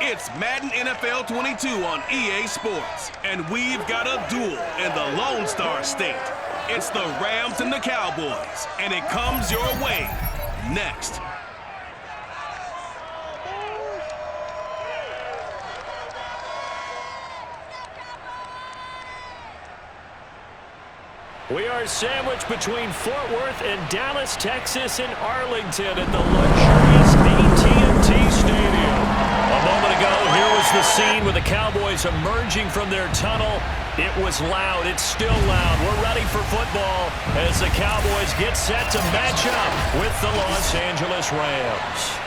It's Madden NFL 22 on EA Sports, and we've got a duel in the Lone Star State. It's the Rams and the Cowboys, and it comes your way next. We are sandwiched between Fort Worth and Dallas, Texas, and Arlington at the luxurious AT&T Stadium. A moment ago, here was the scene with the Cowboys emerging from their tunnel. It was loud. It's still loud. We're ready for football as the Cowboys get set to match up with the Los Angeles Rams.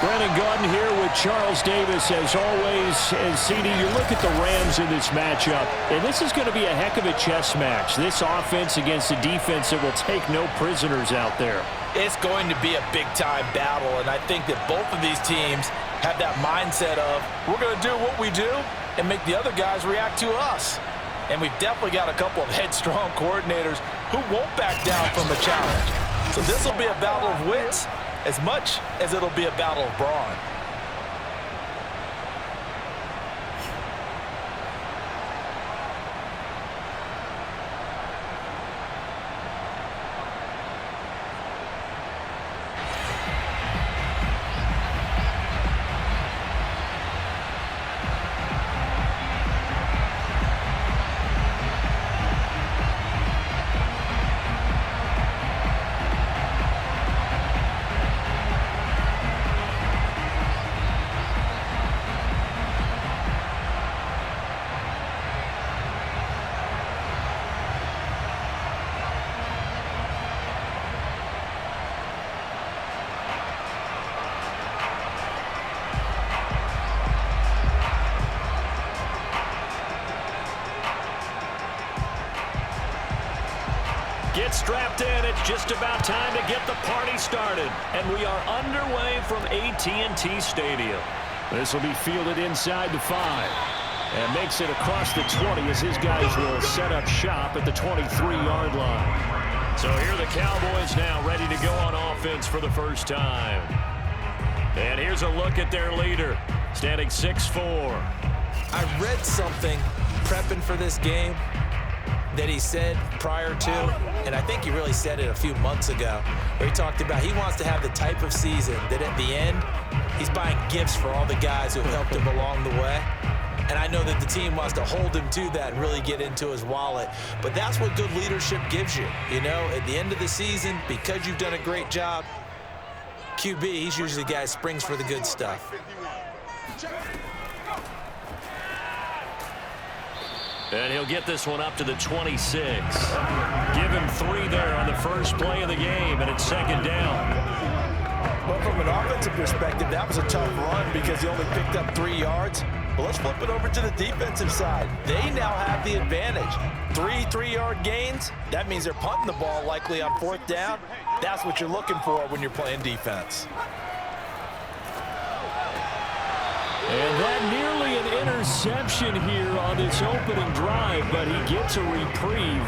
Brandon Gaudin here with Charles Davis as always. And CD, you look at the Rams in this matchup, and this is going to be a heck of a chess match. This offense against a defense that will take no prisoners out there. It's going to be a big-time battle, and I think that both of these teams have that mindset of we're going to do what we do and make the other guys react to us. And we've definitely got a couple of headstrong coordinators who won't back down from the challenge. So this will be a battle of wits as much as it'll be a battle of brawn. Get strapped in. It's just about time to get the party started. And we are underway from AT&T Stadium. This will be fielded inside the 5. And makes it across the 20 as his guys will set up shop at the 23-yard line. So here are the Cowboys now ready to go on offense for the first time. And here's a look at their leader, standing 6'4". I read something prepping for this game that he said prior to, and I think he really said it a few months ago, where he talked about he wants to have the type of season that at the end, he's buying gifts for all the guys who have helped him along the way. And I know that the team wants to hold him to that and really get into his wallet. But that's what good leadership gives you. You know, at the end of the season, because you've done a great job, QB, he's usually the guy who springs for the good stuff. And he'll get this one up to the 26. Give him 3 there on the first play of the game, and it's second down. Well, from an offensive perspective, that was a tough run because he only picked up 3 yards. But let's flip it over to the defensive side. They now have the advantage. 3-3-yard gains. That means they're punting the ball likely on 4th down. That's what you're looking for when you're playing defense. And that nearly an interception here on this opening drive, but he gets a reprieve.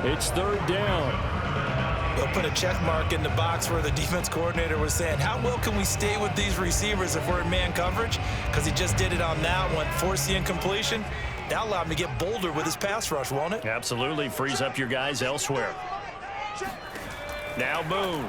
It's 3rd down. They'll put a check mark in the box where the defense coordinator was saying, how well can we stay with these receivers if we're in man coverage? Because he just did it on that one, forced the incompletion. That allowed him to get bolder with his pass rush, won't it? Absolutely. Frees up your guys elsewhere. Now Boone.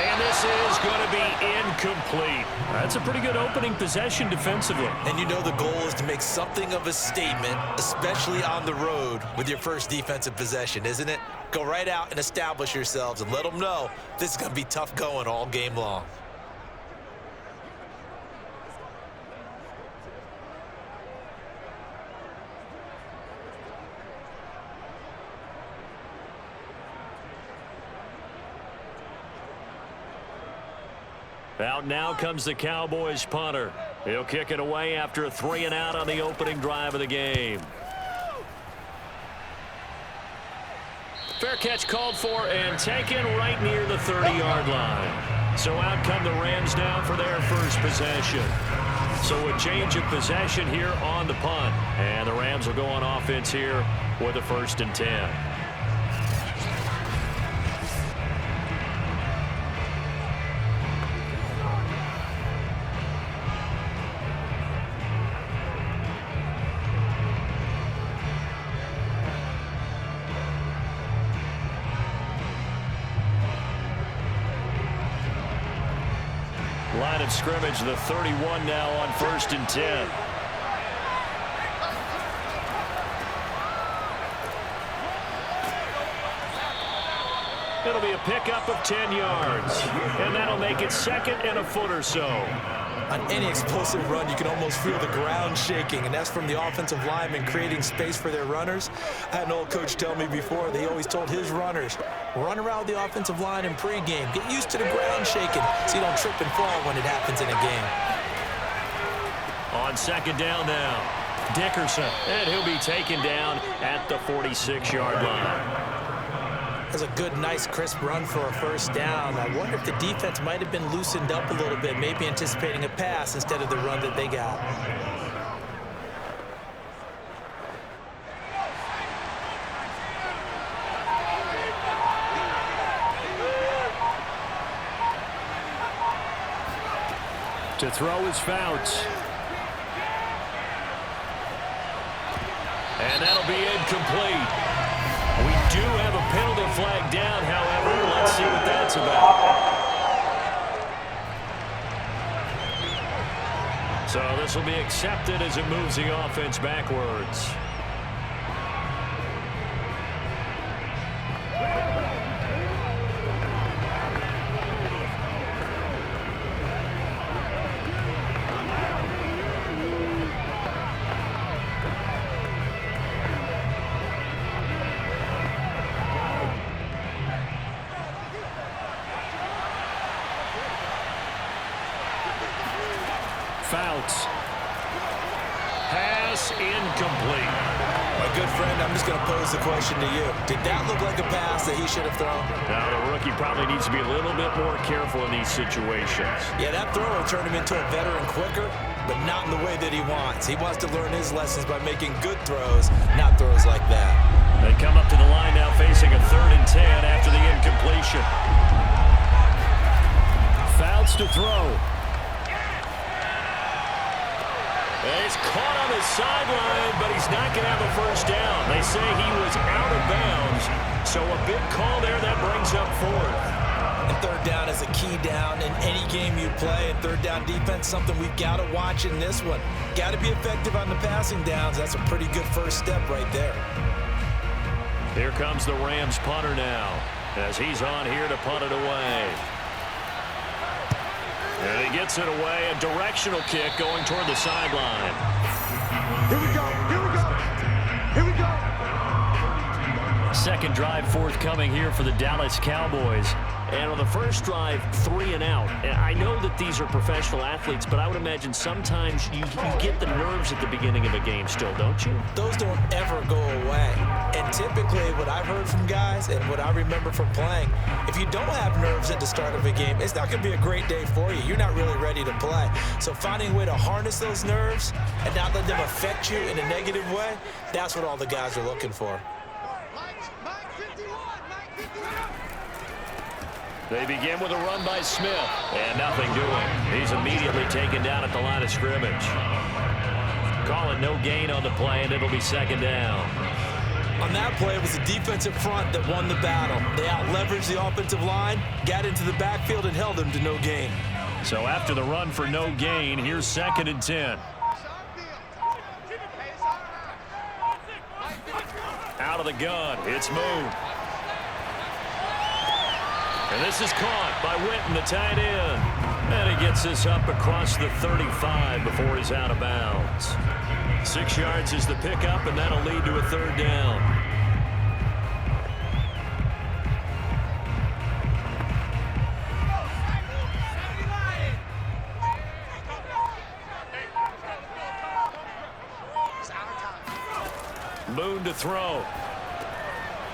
And this is going to be incomplete. That's a pretty good opening possession defensively. And you know the goal is to make something of a statement, especially on the road with your first defensive possession, isn't it? Go right out and establish yourselves and let them know this is going to be tough going all game long. Out now comes the Cowboys punter. He'll kick it away after a 3-and-out on the opening drive of the game. Fair catch called for and taken right near the 30-yard line. So out come the Rams now for their first possession. So a change of possession here on the punt. And the Rams will go on offense here with a 1st and 10. Line of scrimmage, the 31 now on 1st and 10. It'll be a pickup of 10 yards, and that'll make it 2nd and a foot or so. On any explosive run, you can almost feel the ground shaking, and that's from the offensive linemen creating space for their runners. I had an old coach tell me before, they always told his runners, run around the offensive line in pregame. Get used to the ground shaking so you don't trip and fall when it happens in a game. On 2nd down now, Dickerson, and he'll be taken down at the 46-yard line. That's a good, nice, crisp run for a 1st down. I wonder if the defense might have been loosened up a little bit, maybe anticipating a pass instead of the run that they got. To throw is Fouts. And that'll be incomplete. We do have a penalty flag down, however. Let's see what that's about. So this will be accepted as it moves the offense backwards. Fouts. Pass incomplete. My good friend, I'm just going to pose the question to you. Did that look like a pass that he should have thrown? Now, the rookie probably needs to be a little bit more careful in these situations. Yeah, that throw will turn him into a veteran quicker, but not in the way that he wants. He wants to learn his lessons by making good throws, not throws like that. They come up to the line now facing a 3rd and 10 after the incompletion. Fouts to throw. He's caught on the sideline, but he's not going to have a 1st down. They say he was out of bounds, so a big call there that brings up 4th. And 3rd down is a key down in any game you play, and 3rd down defense, something we've got to watch in this one. Got to be effective on the passing downs. That's a pretty good 1st step right there. Here comes the Rams punter now, as he's on here to punt it away. And he gets it away, a directional kick going toward the sideline. Here we go, here we go, here we go. 2nd drive forthcoming here for the Dallas Cowboys. And on the 1st drive, 3 and out. And I know that these are professional athletes, but I would imagine sometimes you get the nerves at the beginning of a game still, don't you? Those don't ever go away. And typically what I've heard from guys and what I remember from playing, if you don't have nerves at the start of a game, it's not going to be a great day for you. You're not really ready to play. So finding a way to harness those nerves and not let them affect you in a negative way, that's what all the guys are looking for. They begin with a run by Smith, and nothing doing. He's immediately taken down at the line of scrimmage. Call it no gain on the play, and it'll be 2nd down. On that play, it was the defensive front that won the battle. They out-leveraged the offensive line, got into the backfield, and held them to no gain. So after the run for no gain, here's 2nd and 10. Out of the gun, it's moved. And this is caught by Witten, the tight end. And he gets this up across the 35 before he's out of bounds. 6 yards is the pickup, and that'll lead to a 3rd down. Boone to throw.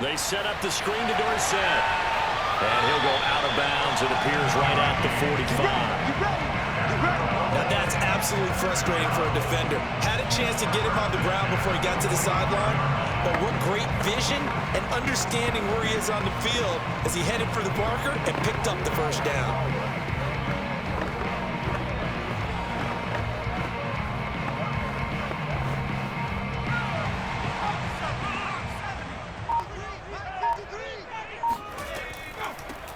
They set up the screen to Dorsett. And he'll go out of bounds. It appears right at the 45. Now that's absolutely absolutely frustrating for a defender. Had a chance to get him on the ground before he got to the sideline, but what great vision and understanding where he is on the field as he headed for the marker and picked up the first down.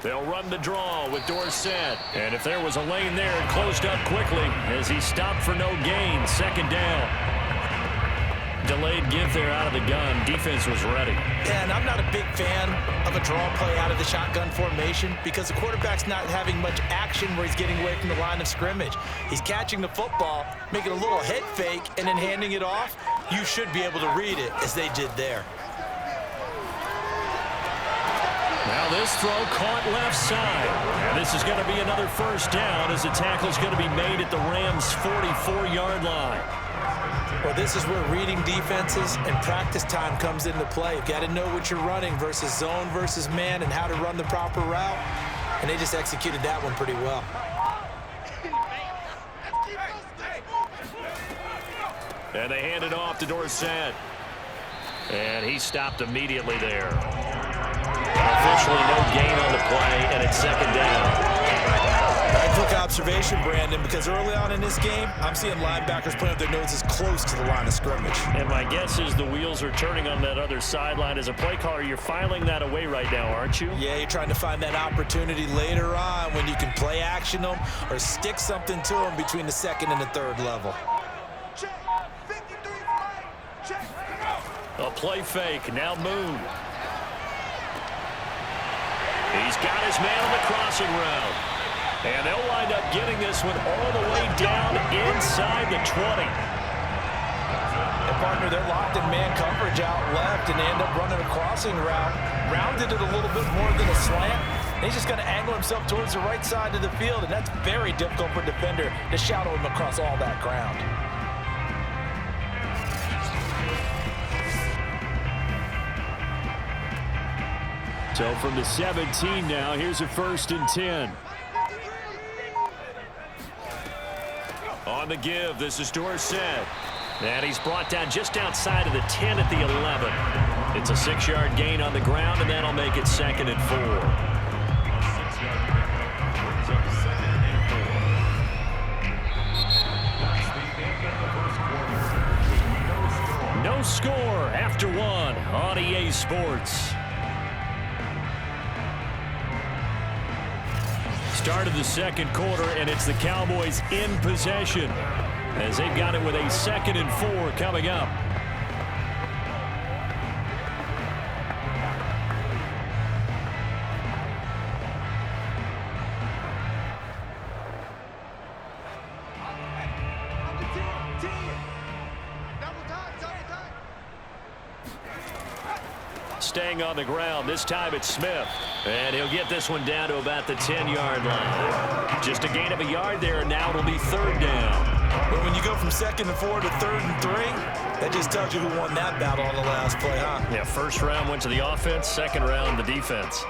They'll run the draw with Dorsett. And if there was a lane there, it closed up quickly as he stopped for no gain. Second down. Delayed give there out of the gun. Defense was ready. Yeah, and I'm not a big fan of a draw play out of the shotgun formation because the quarterback's not having much action where he's getting away from the line of scrimmage. He's catching the football, making a little head fake, and then handing it off. You should be able to read it as they did there. Now this throw caught left side. And this is going to be another first down as the tackle's going to be made at the Rams' 44-yard line. Well, this is where reading defenses and practice time comes into play. You've got to know what you're running versus zone versus man and how to run the proper route. And they just executed that one pretty well. And they hand it off to Dorsett. And he stopped immediately there. Officially no gain on the play, and it's second down. Quick observation, Brandon, because early on in this game, I'm seeing linebackers putting up their noses close to the line of scrimmage. And my guess is the wheels are turning on that other sideline. As a play caller, you're filing that away right now, aren't you? Yeah, you're trying to find that opportunity later on when you can play action them or stick something to them between the second and the third level. A play fake, now Moon. He's got his man on the crossing route. And they'll wind up getting this one all the way down inside the 20. And partner, they're locked in man coverage out left, and they end up running a crossing route. Rounded it a little bit more than a slant. And he's just going to angle himself towards the right side of the field, and that's very difficult for a defender to shadow him across all that ground. So from the 17 now, here's a 1st and 10. On the give, this is Dorsett. And he's brought down just outside of the 10 at the 11. It's a 6-yard gain on the ground, and that'll make it 2nd and 4. No score after 1 on EA Sports. Start of the second quarter, and it's the Cowboys in possession as they've got it with a 2nd and 4 coming up. Staying on the ground, this time it's Smith. And he'll get this one down to about the 10-yard line. Just a gain of a yard there, and now it'll be 3rd down. But when you go from 2nd and 4 to 3rd and 3, that just tells you who won that battle on the last play, huh? Yeah, first round went to the offense, second round the defense.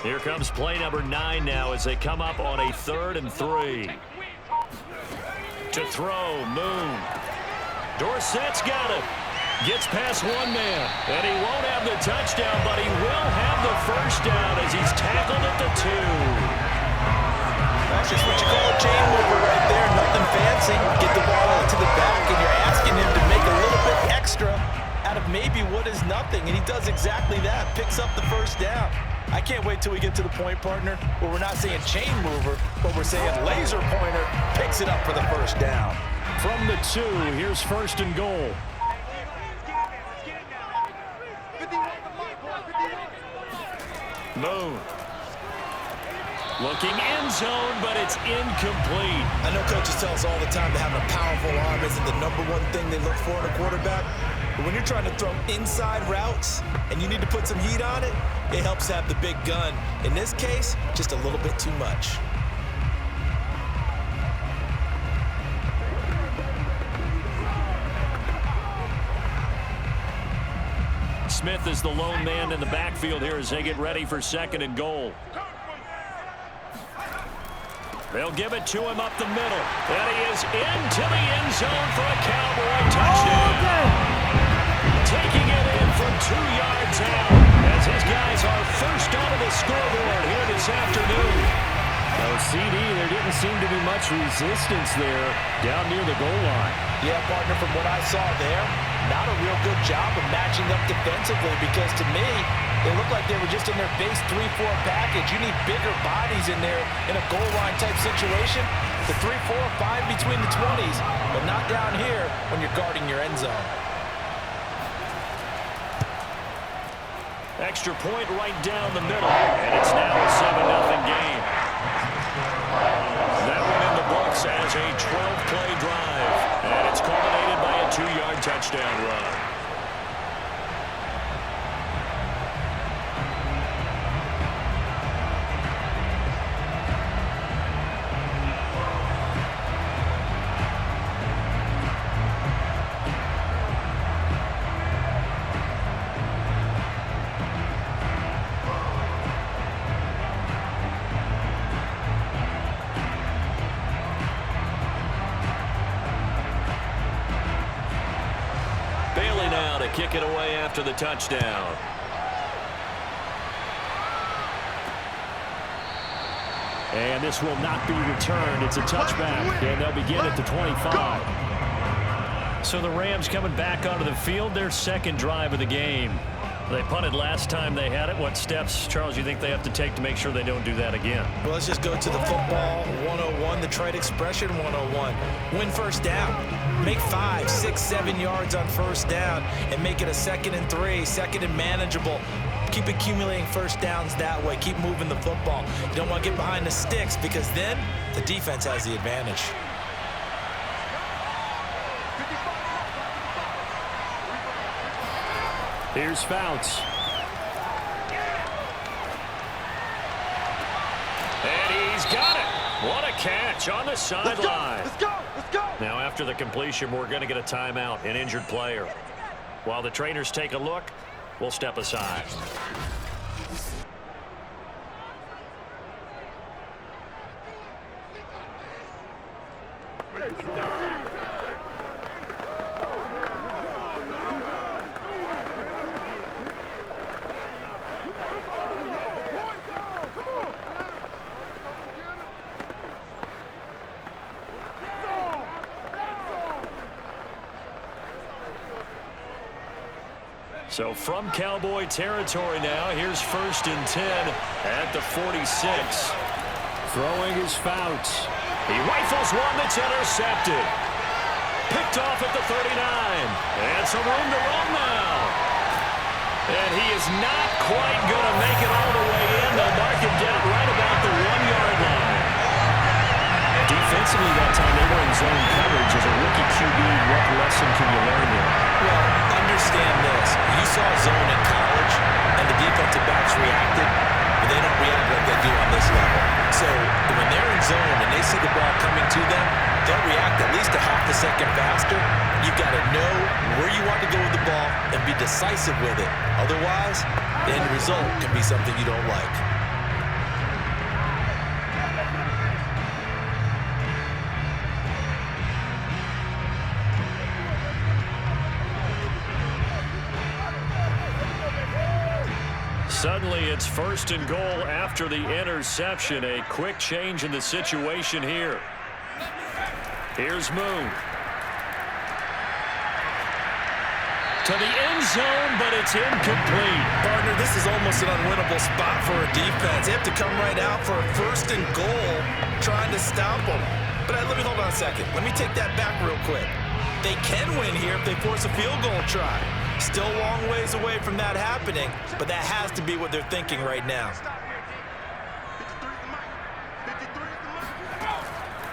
Here comes play number 9 now as they come up on a 3rd and 3. To throw, Moon. Dorsett's got it. Gets past one man, and he won't have the touchdown, but he will have the first down as he's tackled at the 2. That's just what you call a chain mover right there. Nothing fancy. Get the ball out to the back, and you're asking him to make a little bit extra out of maybe what is nothing, and he does exactly that. Picks up the first down. I can't wait till we get to the point, partner, where we're not saying chain mover, but we're saying laser pointer picks it up for the first down. From the 2, here's 1st and goal. Moon. Looking end zone, but it's incomplete. I know coaches tell us all the time that having a powerful arm isn't the #1 thing they look for in a quarterback. But when you're trying to throw inside routes and you need to put some heat on it, it helps to have the big gun. In this case, just a little bit too much. Smith is the lone man in the backfield here as they get ready for 2nd and goal. They'll give it to him up the middle. And he is into the end zone for a Cowboy touchdown. Taking it in from 2 yards out as his guys are first onto the scoreboard here this afternoon. CD, there didn't seem to be much resistance there down near the goal line. Yeah, partner, from what I saw there, not a real good job of matching up defensively because to me, they looked like they were just in their base 3-4 package. You need bigger bodies in there in a goal line type situation. The 3-4, 5 between the 20s, but not down here when you're guarding your end zone. Extra point right down the middle, and it's now a 7-0 game. That one in the books as a 12-play drive, and it's culminated by a 2-yard touchdown run. Kick it away after the touchdown. And this will not be returned. It's a touchback, and they'll begin at the 25. So the Rams coming back onto the field, their second drive of the game. They punted last time they had it. What steps, Charles, you think they have to take to make sure they don't do that again? Well, let's just go to the football 101, the trade expression 101. Win first down. Make 5, 6, 7 yards on first down and make it a 2nd and 3, 2nd and manageable. Keep accumulating first downs that way. Keep moving the football. You don't want to get behind the sticks because then the defense has the advantage. Here's Fouts. And he's got it. What a catch on the sideline. Let's go. Let's go. Now, after the completion, we're going to get a timeout, an injured player. While the trainers take a look, we'll step aside. So from Cowboy territory now, here's 1st and 10 at the 46. Throwing is Fouts. He rifles one that's intercepted. Picked off at the 39. And some room to run now. And he is not quite going to make it all the way in. They'll mark him down right about the 1-yard line. Defensively that time, they were in zone coverage. As a rookie QB, what lesson can you learn there? Well, understand this. You saw zone in college, and the defensive backs reacted, but they don't react like they do on this level. So when they're in zone and they see the ball coming to them, they'll react at least a half a second faster. You've got to know where you want to go with the ball and be decisive with it. Otherwise, the end result can be something you don't like. Suddenly, it's 1st and goal after the interception. A quick change in the situation here. Here's Moon. To the end zone, but it's incomplete. Partner, this is almost an unwinnable spot for a defense. They have to come right out for a 1st and goal, trying to stop them. But let me hold on a second. Let me take that back real quick. They can win here if they force a field goal try. Still a long ways away from that happening, but that has to be what they're thinking right now.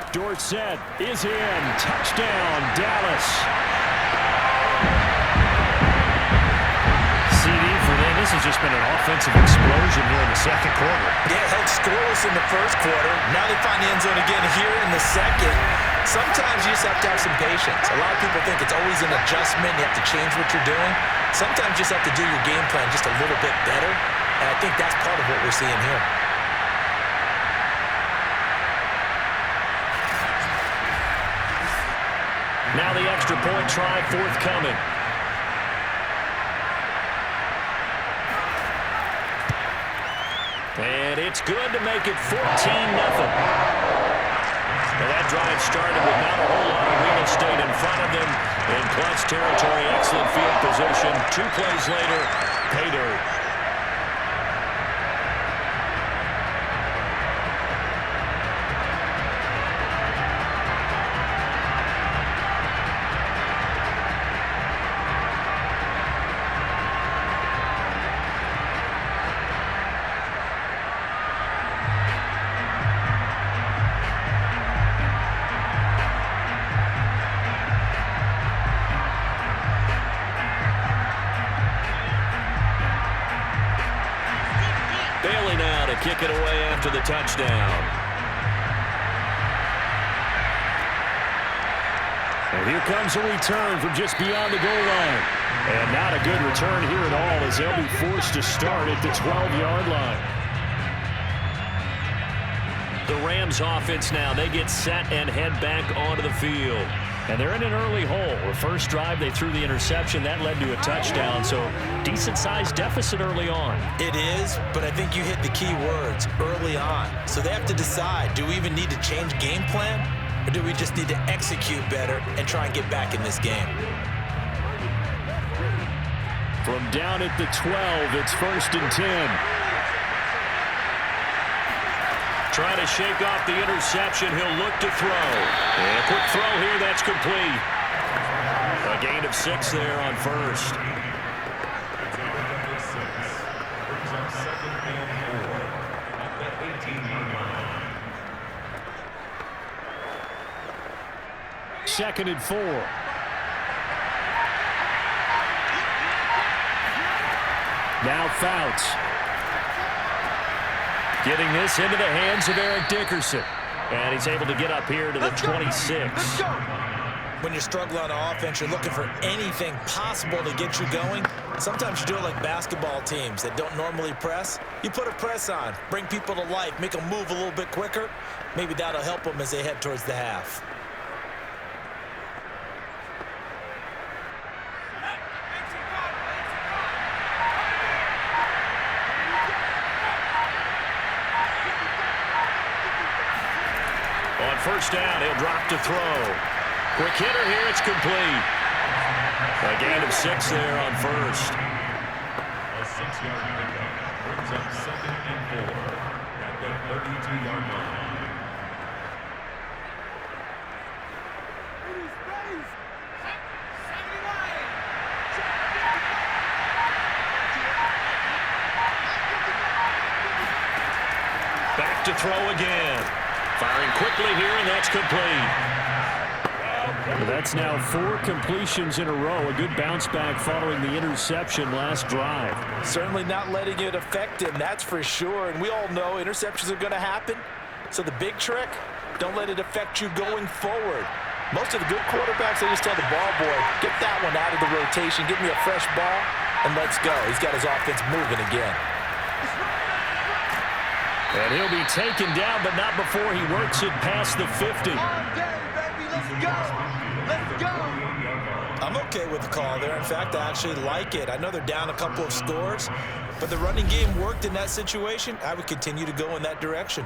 Dorsett is in. Touchdown, Dallas. CD for them. This has just been an offensive explosion here in the second quarter. Yeah, held scoreless in the first quarter. Now they find the end zone again here in the second. Sometimes you just have to have some patience. A lot of people think it's always an adjustment. You have to change what you're doing. Sometimes you just have to do your game plan just a little bit better. And I think that's part of what we're seeing here. extra point try forthcoming. And it's good to make it 14-0. Well, that drive started with not a whole lot of real estate in front of them. In clutch territory, excellent field position. 2 plays later, pay dirt. Kick it away after the touchdown. And here comes a return from just beyond the goal line. And not a good return here at all as they'll be forced to start at the 12-yard line. The Rams offense now, they get set and head back onto the field. And they're in an early hole. The first drive, they threw the interception. That led to a touchdown, so decent-sized deficit early on. It is, but I think you hit the key words, early on. So they have to decide, do we even need to change game plan, or do we just need to execute better and try and get back in this game? From down at the 12, it's 1st and 10. Trying to shake off the interception. He'll look to throw. And a quick throw here. That's complete. A gain of 6 there on first. Second and 4. Now Fouts. Getting this into the hands of Dickerson. And he's able to get up here to the 26. When you struggle on offense, you're looking for anything possible to get you going. Sometimes you do it like basketball teams that don't normally press. You put a press on, bring people to life, make them move a little bit quicker. Maybe that'll help them as they head towards the half. First down, he'll drop to throw. Quick hitter here, it's complete. A gain of 6 there on first. A 6-yard pickup brings up 2nd and 4 at the 32-yard line. Back to throw again. Firing quickly here, and that's complete. That's now 4 completions in a row. A good bounce back following the interception last drive. Certainly not letting it affect him, that's for sure. And we all know interceptions are going to happen. So the big trick, don't let it affect you going forward. Most of the good quarterbacks, they just tell the ball boy, get that one out of the rotation, give me a fresh ball, and let's go. He's got his offense moving again. And he'll be taken down, but not before he works it past the 50. I'm okay with the call there. In fact, I actually like it. I know they're down a couple of scores, but the running game worked in that situation. I would continue to go in that direction.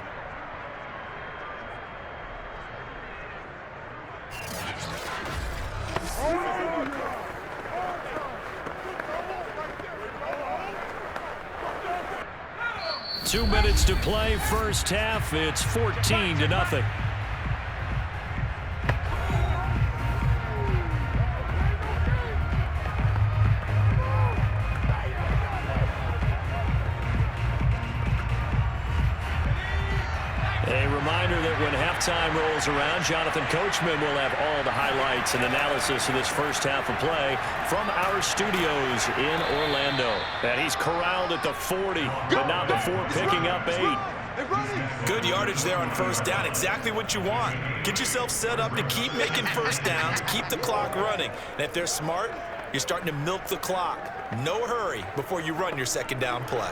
Two minutes to play, first half. It's 14-0. A reminder that when halftime rolls around, Jonathan Coachman will have all the highlights and analysis of this first half of play from our studios in Orlando. And he's corralled at the 40, but not before picking up 8. Good yardage there on first down. Exactly what you want. Get yourself set up to keep making first downs, keep the clock running. And if they're smart, you're starting to milk the clock. No hurry before you run your second down play.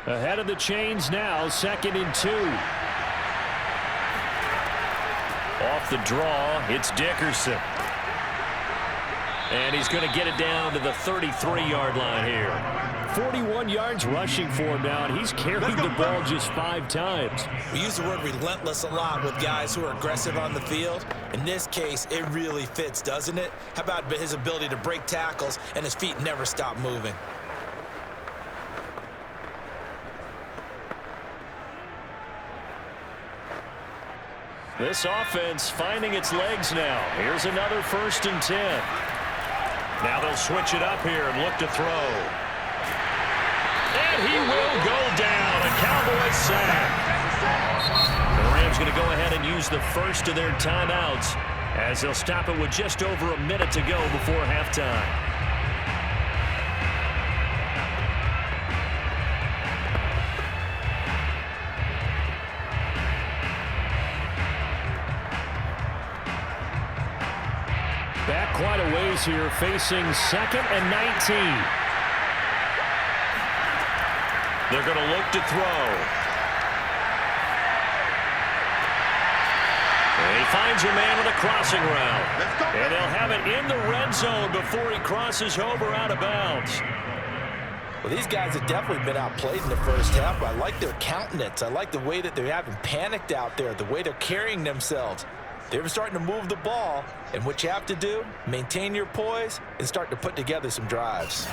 Ahead of the chains now, 2nd and 2. Off the draw, it's Dickerson. And he's going to get it down to the 33-yard line here. 41 yards rushing for him now, and he's carried the ball just 5 times. We use the word relentless a lot with guys who are aggressive on the field. In this case, it really fits, doesn't it? How about his ability to break tackles and his feet never stop moving? This offense finding its legs now. Here's another 1st and 10. Now they'll switch it up here and look to throw. And he will go down. A Cowboys sack. The Rams going to go ahead and use the first of their timeouts as they'll stop it with just over a minute to go before halftime. Back quite a ways here, facing 2nd and 19. They're going to look to throw. And he finds a man with a crossing route. And they'll have it in the red zone before he crosses over out of bounds. Well, these guys have definitely been outplayed in the first half, but I like their countenance. I like the way that they haven't panicked out there, the way they're carrying themselves. They're starting to move the ball, and what you have to do, maintain your poise and start to put together some drives.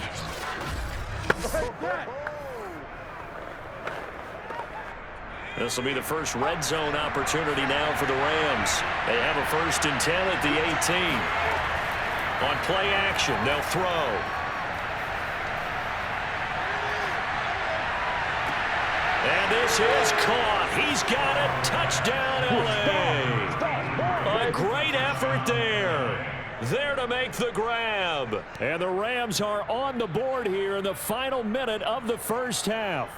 This will be the first red zone opportunity now for the Rams. They have a 1st and 10 at the 18. On play action, they'll throw. And this is caught. He's got it. Touchdown, LA. A great effort there. There to make the grab. And the Rams are on the board here in the final minute of the first half.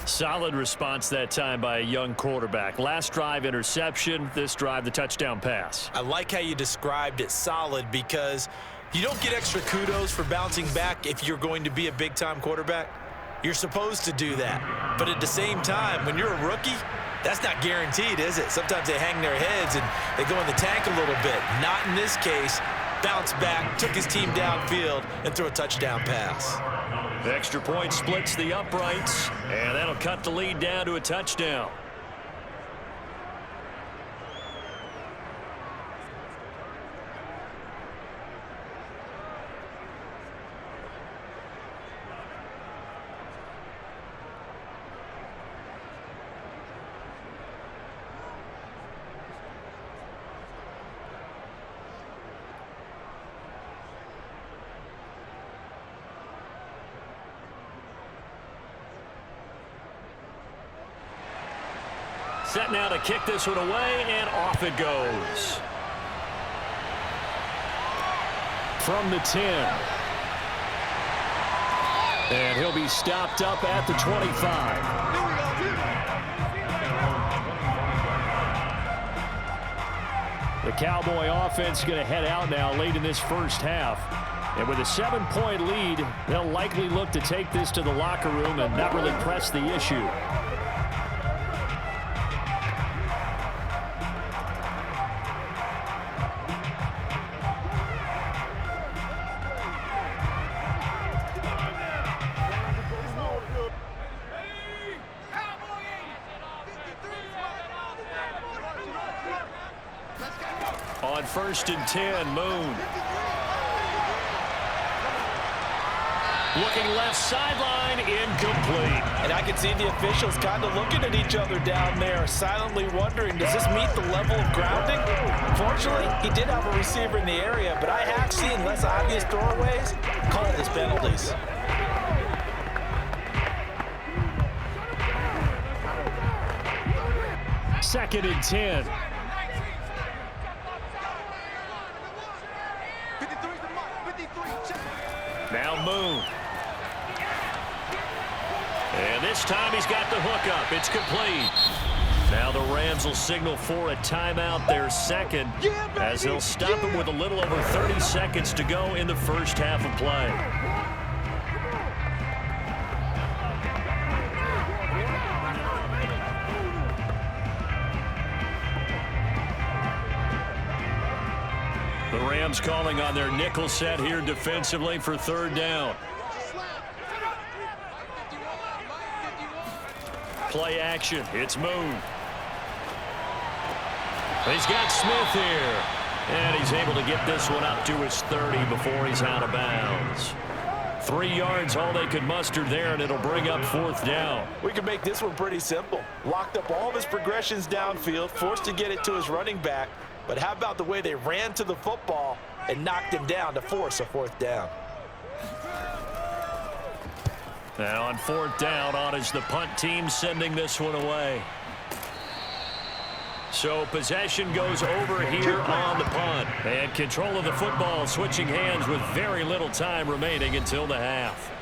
Solid response that time by a young quarterback. Last drive, interception. This drive, the touchdown pass. I like how you described it, solid, because you don't get extra kudos for bouncing back if you're going to be a big-time quarterback. You're supposed to do that. But at the same time, when you're a rookie, that's not guaranteed, is it? Sometimes they hang their heads and they go in the tank a little bit. Not in this case. Bounced back, took his team downfield, and threw a touchdown pass. The extra point splits the uprights, and that'll cut the lead down to a touchdown. Set now to kick this one away, and off it goes. From the 10. And he'll be stopped up at the 25. The Cowboy offense going to head out now late in this first half. And with a 7-point lead, they'll likely look to take this to the locker room and not really press the issue. On 1st and 10, Moon. Looking left sideline, incomplete. And I can see the officials kind of looking at each other down there, silently wondering, does this meet the level of grounding? Fortunately, he did have a receiver in the area, but I have seen less obvious throwaways called as penalties. Second and 10. Now Moon. And this time he's got the hook up. It's complete. Now the Rams will signal for a timeout, their second, as they'll stop him with a little over 30 seconds to go in the first half of play. Rams calling on their nickel set here defensively for third down. Play action. It's Moon. He's got Smith here. And he's able to get this one up to his 30 before he's out of bounds. 3 yards, all they could muster there, and it'll bring up fourth down. We can make this one pretty simple. Locked up all of his progressions downfield, forced to get it to his running back. But how about the way they ran to the football and knocked him down to force a fourth down? Now on fourth down, on is the punt team sending this one away. So possession goes over here on the punt. And control of the football switching hands with very little time remaining until the half.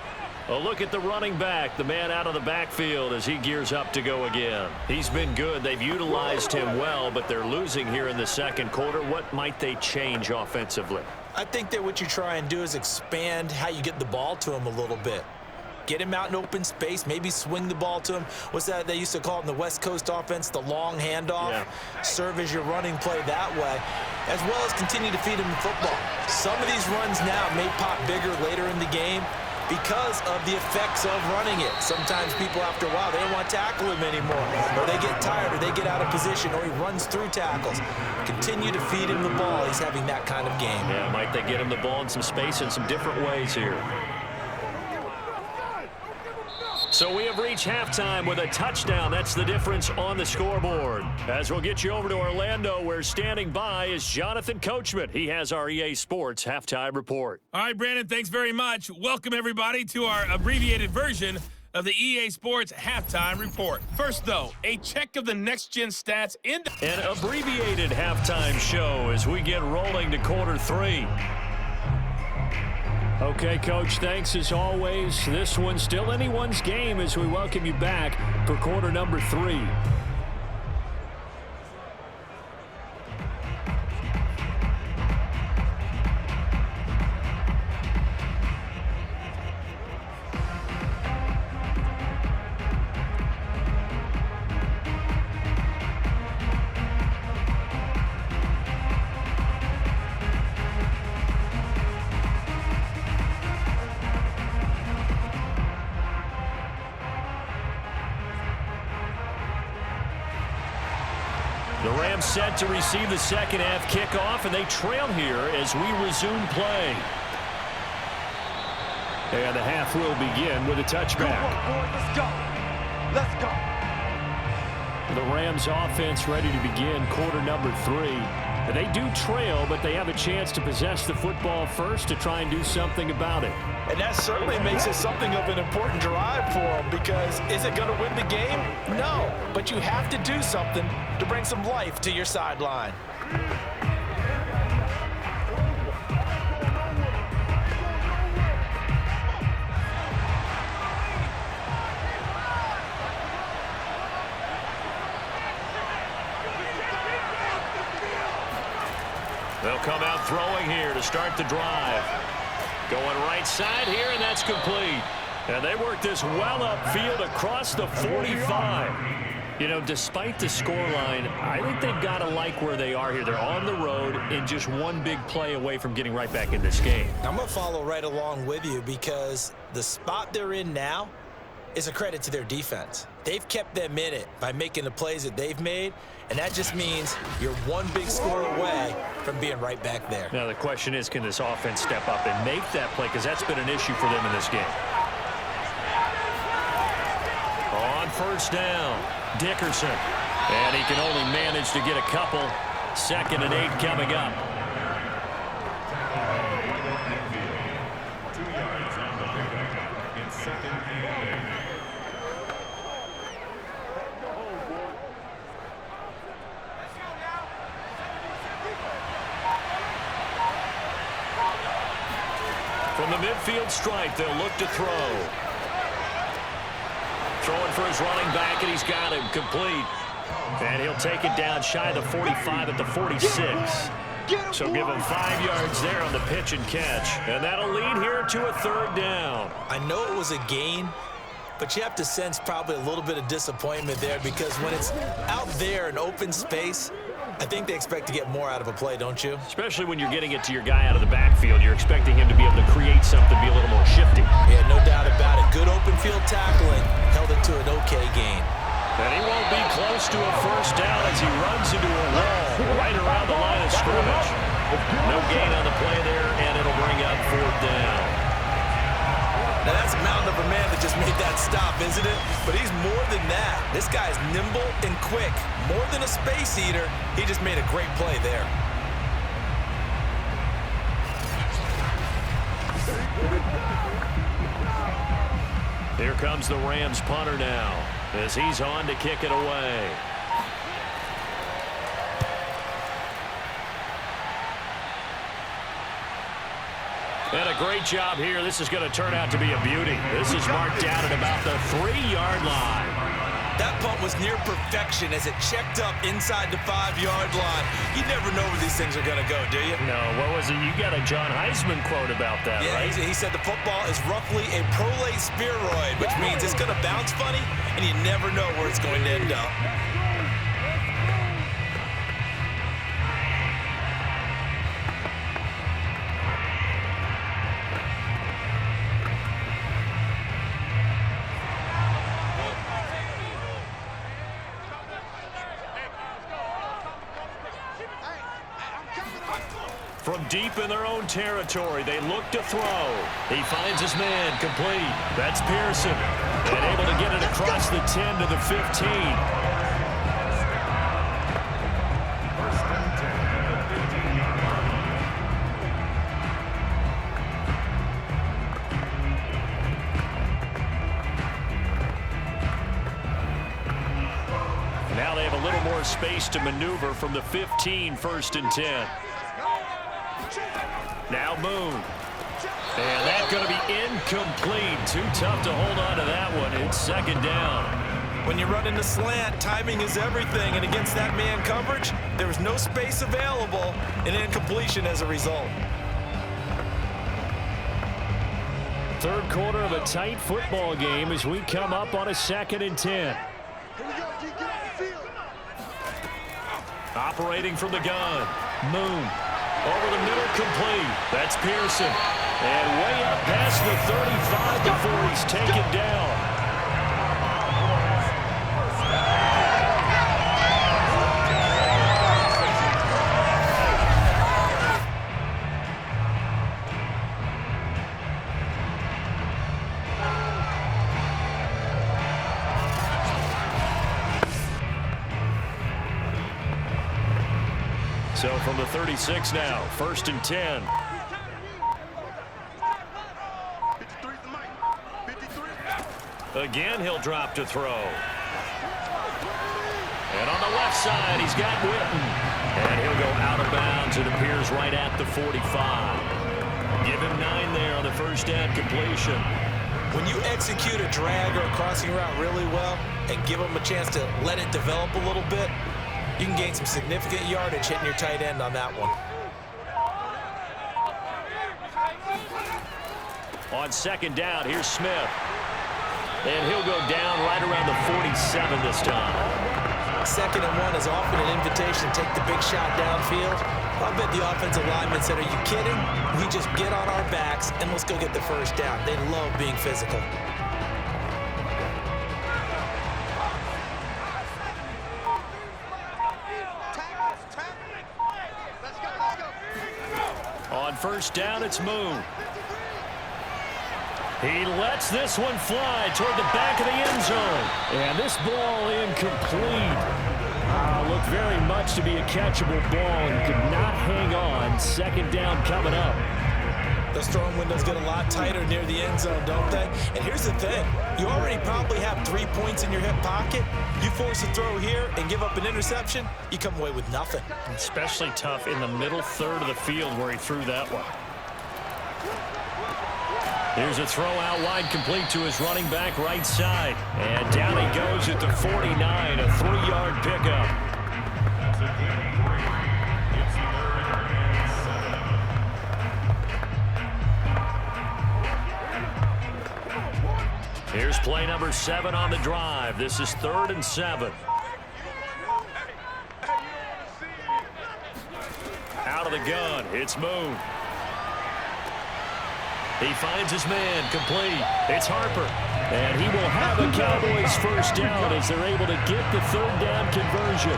A look at the running back, the man out of the backfield as he gears up to go again. He's been good. They've utilized him well, but they're losing here in the second quarter. What might they change offensively? I think that what you try and do is expand how you get the ball to him a little bit. Get him out in open space, maybe swing the ball to him. What's that they used to call it in the West Coast offense, the long handoff? Yeah. Serve as your running play that way, as well as continue to feed him the football. Some of these runs now may pop bigger later in the game because of the effects of running it. Sometimes people, after a while, they don't want to tackle him anymore, or they get tired, or they get out of position, or he runs through tackles. Continue to feed him the ball. He's having that kind of game. Yeah, might they get him the ball in some space in some different ways here. So we have reached halftime with a touchdown. That's the difference on the scoreboard. As we'll get you over to Orlando, where standing by is Jonathan Coachman. He has our EA Sports halftime report. All right, Brandon, thanks very much. Welcome, everybody, to our abbreviated version of the EA Sports halftime report. First, though, a check of the next-gen stats. An abbreviated halftime show as we get rolling to quarter 3. Okay, Coach, thanks as always. This one's still anyone's game as we welcome you back for quarter number 3. The Rams set to receive the second half kickoff, and they trail here as we resume play. And the half will begin with a touchback. Let's go. Let's go. The Rams offense ready to begin quarter number 3. They do trail, but they have a chance to possess the football first to try and do something about it. And that certainly makes it something of an important drive for them, because is it going to win the game? No, but you have to do something to bring some life to your sideline. They'll come out throwing here to start the drive. Going right side here, and that's complete. And they work this well upfield across the 45. You know, despite the scoreline, I think they've got to like where they are here. They're on the road and just one big play away from getting right back in this game. I'm going to follow right along with you, because the spot they're in now is a credit to their defense. They've kept them in it by making the plays that they've made, and that just means you're one big score away from being right back there. Now the question is, can this offense step up and make that play, because that's been an issue for them in this game. On first down, Dickerson. And he can only manage to get a couple. 2nd and 8 coming up. From the midfield stripe, they'll look to throw. Throwing for his running back, and he's got him complete. And he'll take it down shy of the 45 at the 46. So give him 5 yards there on the pitch and catch. And that'll lead here to a third down. I know it was a gain, but you have to sense probably a little bit of disappointment there, because when it's out there in open space, I think they expect to get more out of a play, don't you? Especially when you're getting it to your guy out of the backfield. You're expecting him to be able to create something, be a little more shifty. Yeah, no doubt about it. Good open field tackling. Held it to an okay gain. And he won't be close to a first down as he runs into a wall right around the line of scrimmage. No gain on the play there, and it'll bring up 4th down. Now, that's a mountain of a man that just made that stop, isn't it? But he's more than that. This guy's nimble and quick. More than a space eater, he just made a great play there. Here comes the Rams punter now as he's on to kick it away. And a great job here. This is going to turn out to be a beauty. This is marked down at about the 3-yard line. That punt was near perfection as it checked up inside the 5-yard line. You never know where these things are going to go, do you? No, what was it? You got a John Heisman quote about that, right? Yeah, he said the football is roughly a prolate spheroid, which means it's going to bounce funny, and you never know where it's going to end up. From deep in their own territory, they look to throw. He finds his man, complete. That's Pearson. And able to get it across the 10 to the 15. Now they have a little more space to maneuver from the 15, 1st and 10. Now Moon. And that's going to be incomplete. Too tough to hold on to that one. It's 2nd down. When you run in the slant, timing is everything. And against that man coverage, there was no space available, and incompletion as a result. 3rd quarter of a tight football game as we come up on a 2nd and 10. Operating from the gun. Moon. Over the middle, complete. That's Pearson. And way up past the 35 before he's taken down. So from the 36 now, 1st and 10. Again, he'll drop to throw. And on the left side, he's got Witten. And he'll go out of bounds. It appears right at the 45. Give him 9 there on the 1st down completion. When you execute a drag or a crossing route really well and give them a chance to let it develop a little bit, you can gain some significant yardage hitting your tight end on that one. On 2nd down, here's Smith. And he'll go down right around the 47 this time. 2nd and 1 is often an invitation to take the big shot downfield. I bet the offensive lineman said, are you kidding? We just get on our backs and let's go get the 1st down. They love being physical. On 1st down, it's Moon. He lets this one fly toward the back of the end zone. And this ball incomplete. Looked very much to be a catchable ball and could not hang on. 2nd down coming up. Those throwing windows get a lot tighter near the end zone, don't they? And here's the thing. You already probably have 3 points in your hip pocket. You force a throw here and give up an interception, you come away with nothing. Especially tough in the middle 3rd of the field where he threw that one. Here's a throw out wide, complete to his running back right side. And down he goes at the 49, a 3-yard pickup. Here's play number 7 on the drive. This is 3rd and 7. Out of the gun, it's Moon. He finds his man, complete. It's Harper. And he will have a Cowboys first down as they're able to get the third down conversion.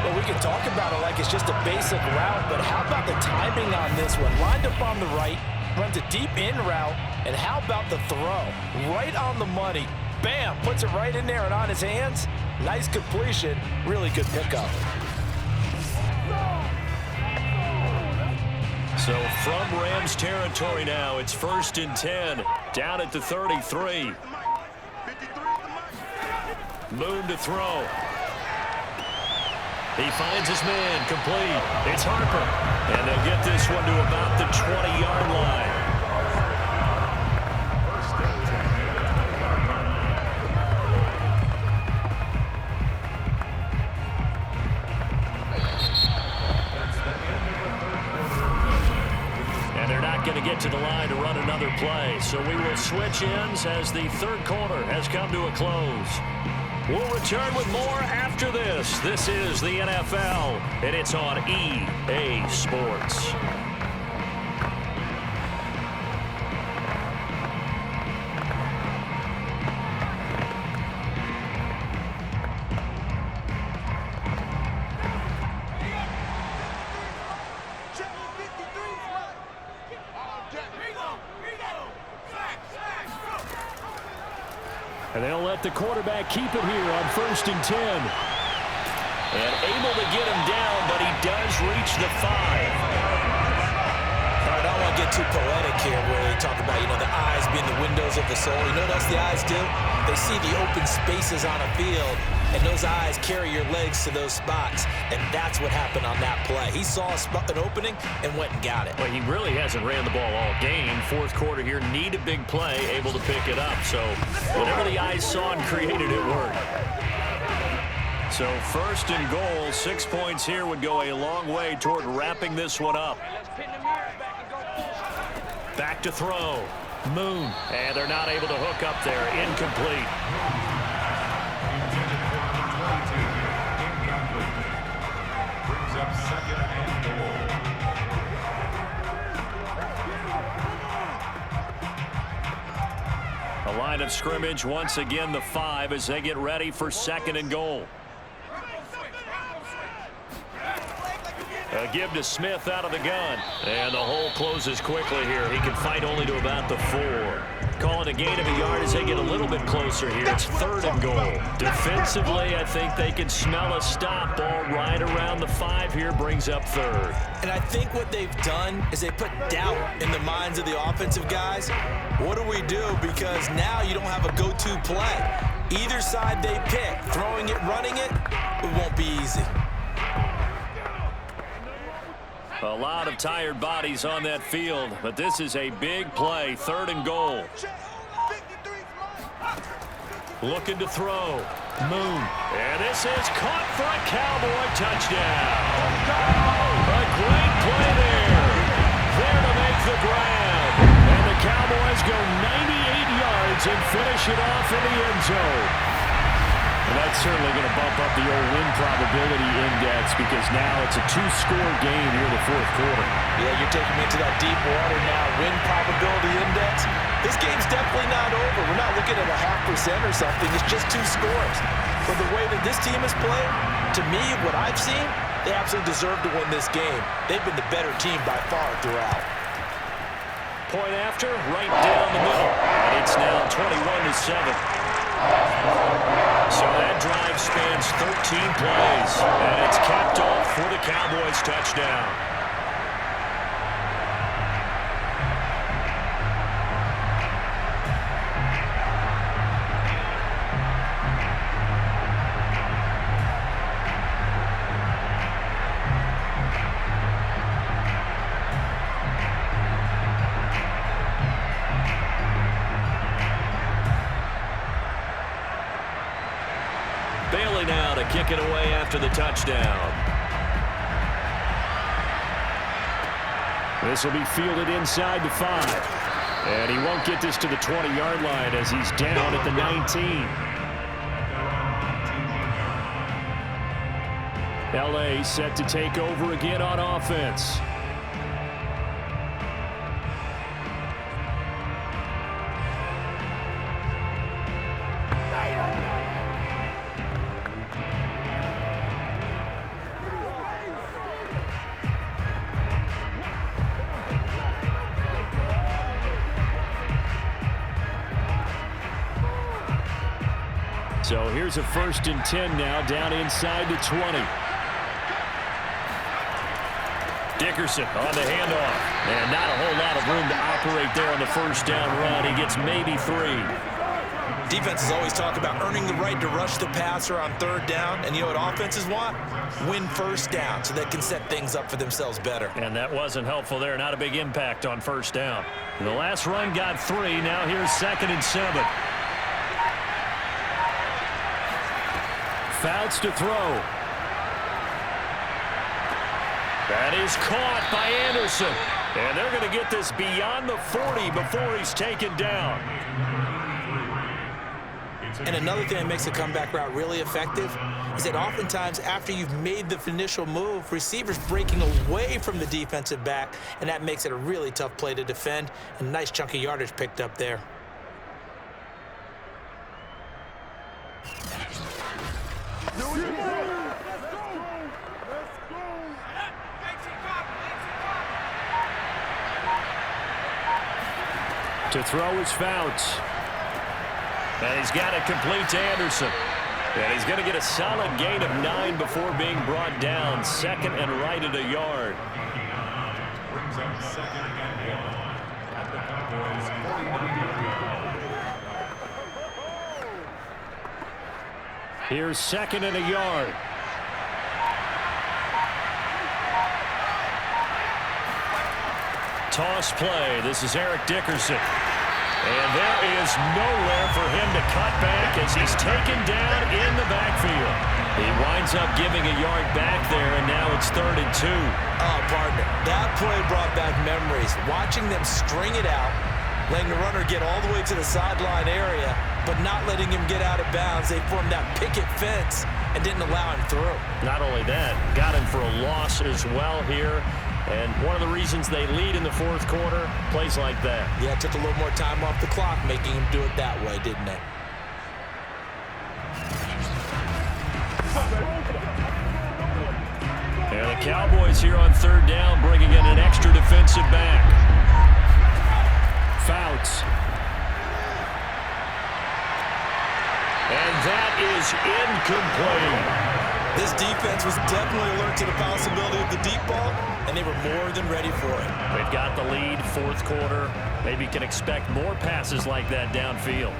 Well, we can talk about it like it's just a basic route, but how about the timing on this one? Lined up on the right, runs a deep in route, and how about the throw? Right on the money. Bam, puts it right in there and on his hands. Nice completion, really good pickup. So from Rams territory now, it's 1st and 10, down at the 33. Moon to throw. He finds his man, complete. It's Harper. And they'll get this one to about the 20-yard line. And they're not going to get to the line to run another play. So we will switch ends as the third quarter has come to a close. We'll return with more after this. This is the NFL, and it's on EA Sports. And they'll let the quarterback keep it here on 1st and 10. And able to get him down, but he does reach the 5. All right, I don't want to get too poetic here where they talk about, the eyes being the windows of the soul. You know what else the eyes do? They see the open spaces on a field, and those eyes carry your legs to those spots, and that's what happened on that play. He saw an opening and went and got it. Well, he really hasn't ran the ball all game. Fourth quarter here, need a big play, able to pick it up. So whatever the eyes saw and created, it worked. So 1st and goal, 6 points here would go a long way toward wrapping this one up. Back to throw. Moon. And they're not able to hook up there. Incomplete. Brings up 2nd and goal. A line of scrimmage, once again the 5 as they get ready for 2nd and goal. A give to Smith out of the gun. And the hole closes quickly here. He can fight only to about the 4. Calling a gain of a yard as they get a little bit closer here. It's 3rd and goal. Defensively, I think they can smell a stop. Ball right around the 5 here, brings up 3rd. And I think what they've done is they put doubt in the minds of the offensive guys. What do we do? Because now you don't have a go-to play. Either side they pick, throwing it, running it, it won't be easy. A lot of tired bodies on that field, but this is a big play. 3rd and goal. Looking to throw. Moon. And this is caught for a Cowboy touchdown. A great play there. There to make the grab. And the Cowboys go 98 yards and finish it off in the end zone. And that's certainly going to bump up the old win probability index because now it's a 2-score game here in the 4th quarter. Yeah, you're taking me into that deep water now. Win probability index. This game's definitely not over. We're not looking at a 0.5% or something. It's just 2 scores. For the way that this team is playing, to me, what I've seen, they absolutely deserve to win this game. They've been the better team by far throughout. Point after, right down the middle. And it's now 21-7. So that drive spans 13 plays, and it's capped off for the Cowboys touchdown. Bailey now to kick it away after the touchdown. This will be fielded inside the 5. And he won't get this to the 20-yard line as he's down at the 19. LA set to take over again on offense. So here's a 1st and 10 now, down inside the 20. Dickerson on the handoff. And not a whole lot of room to operate there on the 1st down run. He gets maybe 3. Defenses always talk about earning the right to rush the passer on 3rd down. And you know what offenses want? Win 1st down so they can set things up for themselves better. And that wasn't helpful there. Not a big impact on 1st down. The last run got 3. Now here's 2nd and 7. Fouts to throw. That is caught by Anderson. And they're going to get this beyond the 40 before he's taken down. And another thing that makes a comeback route really effective is that oftentimes after you've made the initial move, receivers breaking away from the defensive back, and that makes it a really tough play to defend. A nice chunk of yardage picked up there. To throw is Fouts. And he's got it complete to Anderson. And he's going to get a solid gain of 9 before being brought down. 2nd and right at a yard. Brings up 2nd and 1 at the Cowboys 49. Here's 2nd and a yard. Toss play. This is Eric Dickerson. And there is nowhere for him to cut back as he's taken down in the backfield. He winds up giving a yard back there, and now it's 3rd and 2. Oh, partner, that play brought back memories. Watching them string it out, letting the runner get all the way to the sideline area, but not letting him get out of bounds. They formed that picket fence and didn't allow him through. Not only that, got him for a loss as well here. And one of the reasons they lead in the 4th quarter, plays like that. Yeah, it took a little more time off the clock, making him do it that way, didn't it? And the Cowboys here on 3rd down, bringing in an extra defensive back. Fouts. And that is incomplete. This defense was definitely alert to the possibility of the deep ball, and they were more than ready for it. They've got the lead, 4th quarter. Maybe can expect more passes like that downfield.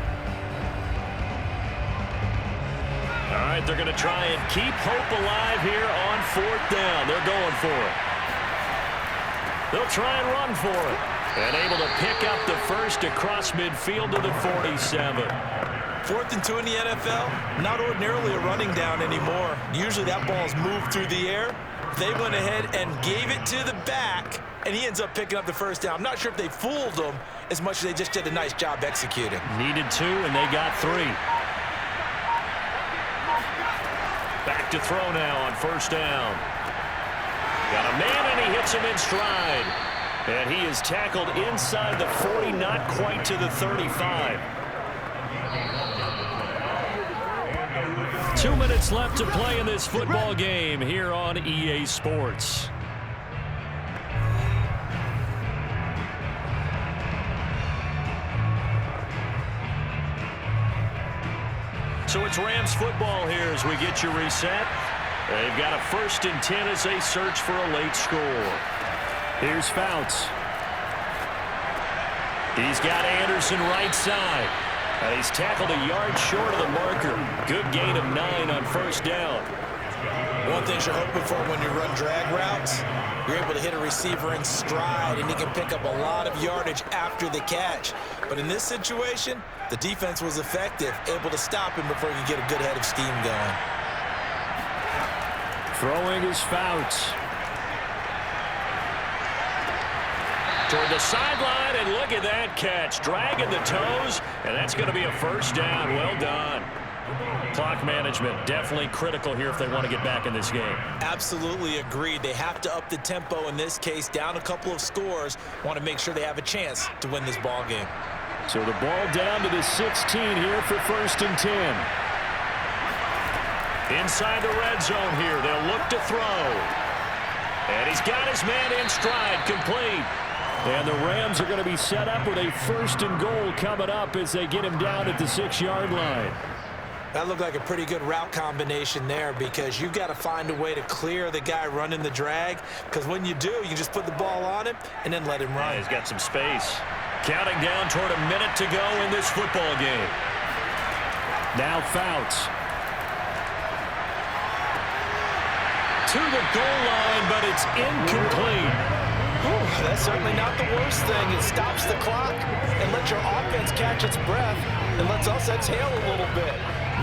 All right, they're going to try and keep hope alive here on 4th down. They're going for it. They'll try and run for it. And able to pick up the 1st across midfield to the 47. 4th and 2 in the NFL, not ordinarily a running down anymore. Usually that ball's moved through the air. They went ahead and gave it to the back, and he ends up picking up the 1st down. I'm not sure if they fooled him as much as they just did a nice job executing. Needed 2, and they got 3. Back to throw now on 1st down. Got a man, and he hits him in stride. And he is tackled inside the 40, not quite to the 35. 2 minutes left to play in this football game here on EA Sports. So it's Rams football here as we get you reset. They've got a 1st and 10 as they search for a late score. Here's Fouts. He's got Anderson right side. And he's tackled a yard short of the marker. Good gain of 9 on 1st down. One thing you're hoping for when you run drag routes, you're able to hit a receiver in stride, and he can pick up a lot of yardage after the catch. But in this situation, the defense was effective, able to stop him before he could get a good head of steam going. Throwing is Fouts. Toward the sideline, and look at that catch. Dragging the toes, and that's going to be a 1st down. Well done. clock management definitely critical here if they want to get back in this game. Absolutely agreed. They have to up the tempo in this case, down a couple of scores. Want to make sure they have a chance to win this ball game. So the ball down to the 16 here for 1st and 10. Inside the red zone here, they'll look to throw. And he's got his man in stride, complete. And the Rams are going to be set up with a 1st and goal coming up as they get him down at the 6-yard line. That looked like a pretty good route combination there, because you've got to find a way to clear the guy running the drag, because when you do, you just put the ball on him and then let him run. Yeah, he's got some space. Counting down toward a minute to go in this football game. Now Fouts. To the goal line, but it's incomplete. That's certainly not the worst thing. It stops the clock and lets your offense catch its breath and lets us exhale a little bit.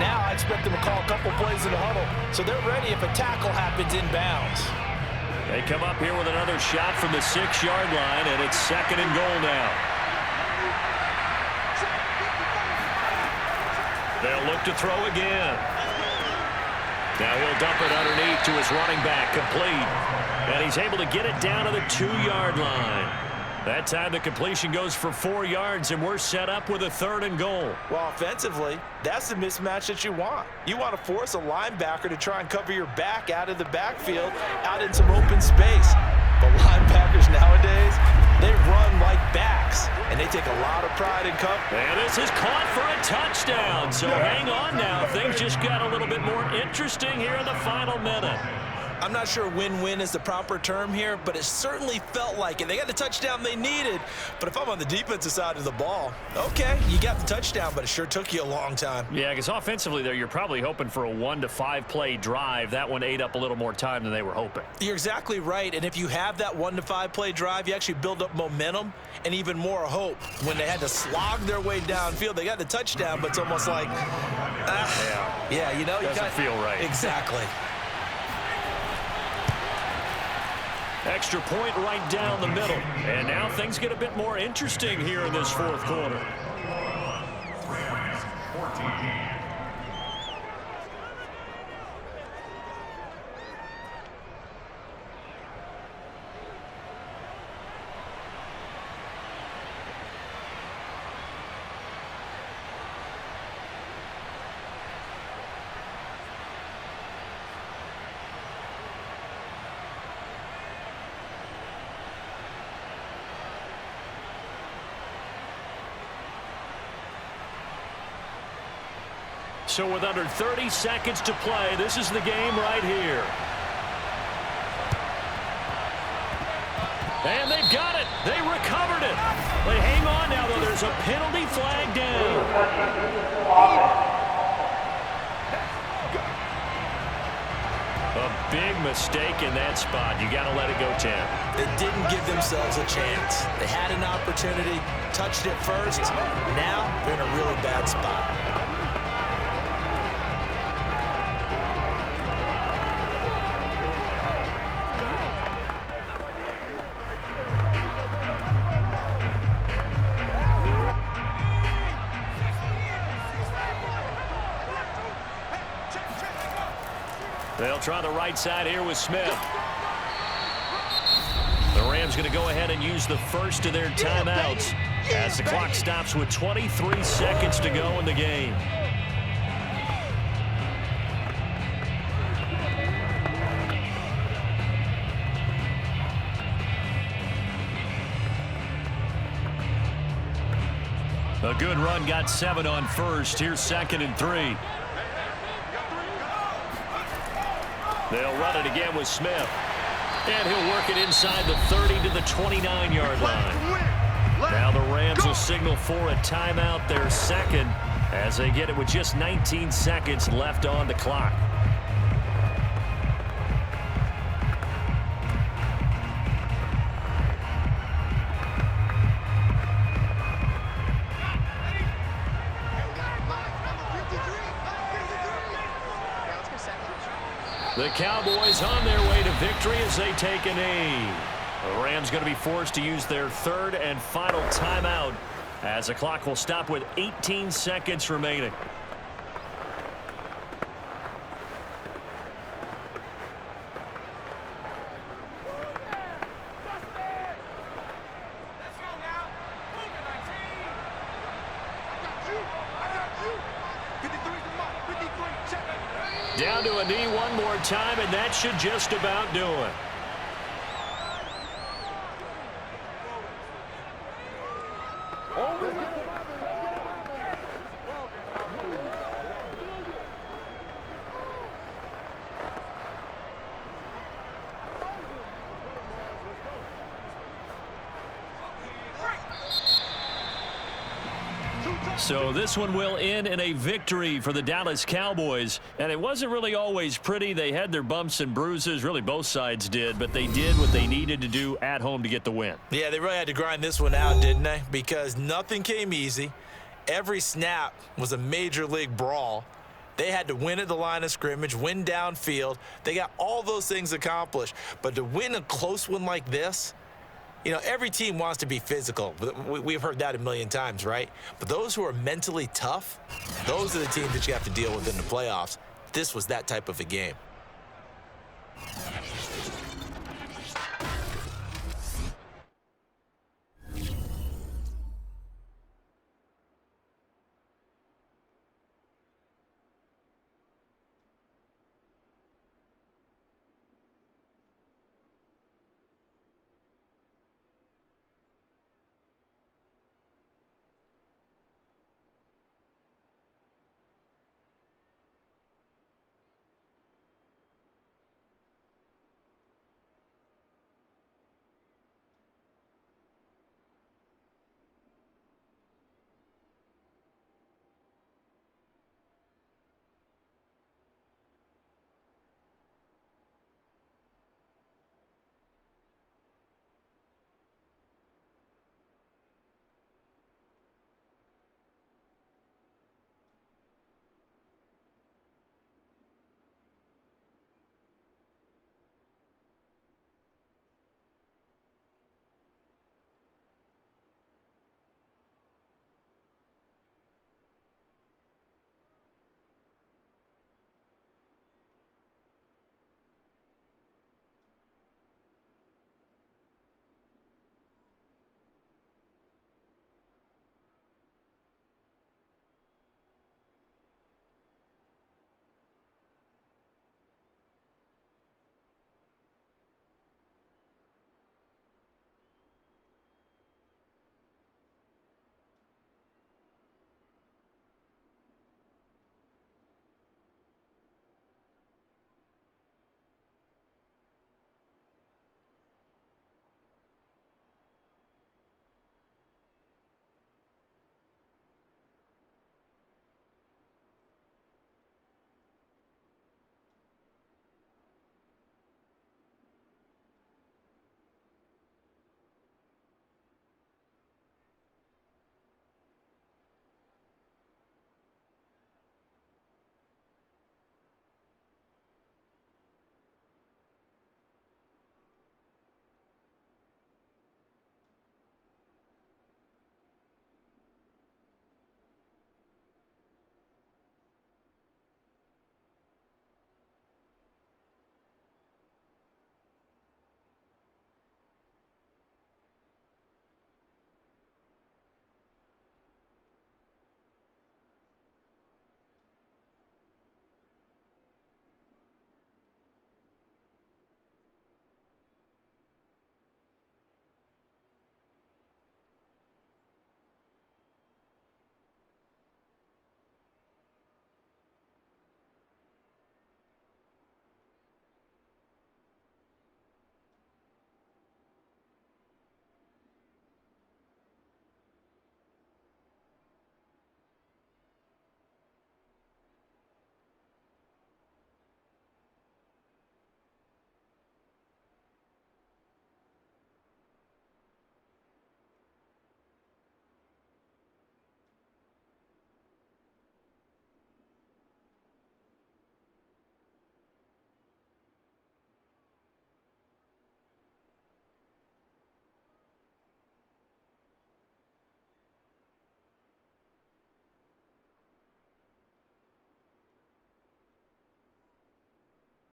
Now I expect them to call a couple plays in the huddle, so they're ready if a tackle happens inbounds. They come up here with another shot from the 6-yard line, and it's 2nd and goal now. They'll look to throw again. Now he'll dump it underneath to his running back, complete. And he's able to get it down to the 2-yard line. That time the completion goes for 4 yards, and we're set up with a 3rd and goal. Well, offensively, that's the mismatch that you want. You want to force a linebacker to try and cover your back out of the backfield, out in some open space. But linebackers nowadays, they run like backs, and they take a lot of pride in cover. And this is caught for a touchdown. So hang on now. Things just got a little bit more interesting here in the final minute. I'm not sure win-win is the proper term here, but it certainly felt like it. They got the touchdown they needed, but if I'm on the defensive side of the ball, okay, you got the touchdown, but it sure took you a long time. Yeah, because offensively there, you're probably hoping for a 1 to 5 play drive. That one ate up a little more time than they were hoping. You're exactly right, and if you have that 1 to 5 play drive, you actually build up momentum and even more hope. When they had to slog their way downfield, they got the touchdown, but it's almost like, yeah, you know, doesn't feel right. Exactly. Extra point right down the middle. And now things get a bit more interesting here in this 4th quarter. Rams 14. So with under 30 seconds to play, this is the game right here. And they've got it. They recovered it. They hang on now, though. There's a penalty flag down. A big mistake in that spot. You got to let it go 10. They didn't give themselves a chance. They had an opportunity, touched it first. Now they're in a really bad spot. They'll try the right side here with Smith. The Rams going to go ahead and use the first of their timeouts as the clock stops with 23 seconds to go in the game. A good run, got 7 on first. Here's 2nd and 3. They'll run it again with Smith. And he'll work it inside the 30 to the 29-yard line. Now the Rams will signal for a timeout, their 2nd, as they get it with just 19 seconds left on the clock. The Cowboys on their way to victory as they take a knee. The Rams going to be forced to use their 3rd and final timeout as the clock will stop with 18 seconds remaining. down to a knee one more time, and that should just about do it. So this one will end in a victory for the Dallas Cowboys. And it wasn't really always pretty. They had their bumps and bruises. Really, both sides did. But they did what they needed to do at home to get the win. Yeah, they really had to grind this one out, didn't they? Because nothing came easy. Every snap was a major league brawl. They had to win at the line of scrimmage, win downfield. They got all those things accomplished. But to win a close one like this, you know, every team wants to be physical. We've heard that a million times, right? But those who are mentally tough, those are the teams that you have to deal with in the playoffs. This was that type of a game.